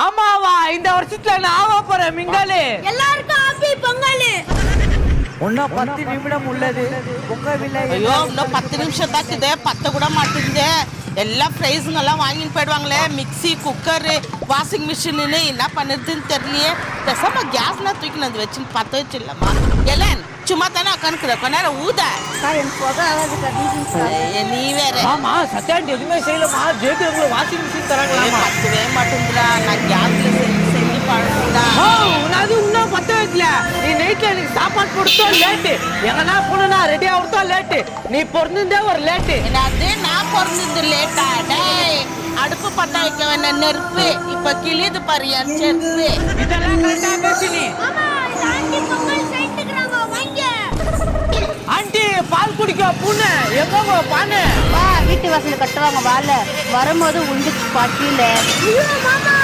ஆமாவா இந்த வருஷத்துல நான் ஆவா போறேன் மிங்காலு. எல்லாருக்கும் ஹாப்பி பொங்கல். இன்னும் 10 நிமிடம் உள்ளது. பொங்கவில்லை. ஐயோ இன்னும் 10 நிமிஷம் தான் இருக்குது, 10 கூட மாட்டேங்குது. எல்லாம் ப்ரைஸுங்க எல்லாம் வாங்கிட்டு போயிடுவாங்களே. மிக்சி, குக்கரு, வாஷிங் மிஷின்னு என்ன பண்ணுறதுன்னு தெரியலையே. பேசாம கேஸ்லாம் தூக்கி வந்து வச்சு பற்ற வச்சிடலாமா? எலன் சும்மா தானே உட்காந்துக்கிற, கொஞ்ச நேரம் ஊத. நீ வேற. ஆமா சத்யாண்டி எதுவுமே செய்யலமா. ஜெயிக்கிறவங்களுக்கு வாஷிங் மிஷின் தராங்களாமா. பத்தவே மாட்டேங்குதுடா. நான் கேஸ்ல செஞ்சு பழகுடா. அது இன்னும் பத்த வைக்கல. நீ நைட்ல எனக்கு சாப்பாடு கொடுத்தோ லேட்டு, எங்கன்னா போனா ரெடி ஆகுறதோ லேட்டு, நீ பிறந்ததே ஒரு லேட்டு. அது நான் பிறந்தது லேட்டா? டேய் அடுப்பு பத்த வைக்க வேணாம், நெருப்பு இப்ப கிளியது பாரு என் செருப்பு. இதெல்லாம் கரெக்டா பேசி நீ. ஆமா இந்த ஆண்டி பொங்கல் செய்துக்கறாங்க வாங்க. ஆண்டி பால் குடிக்க பூனை எங்க பானை வா வீட்டு வாசல் கட்டுவாங்க வாழ வரும்போது உண்டுச்சு பாட்டியில. ஐயோ மாமா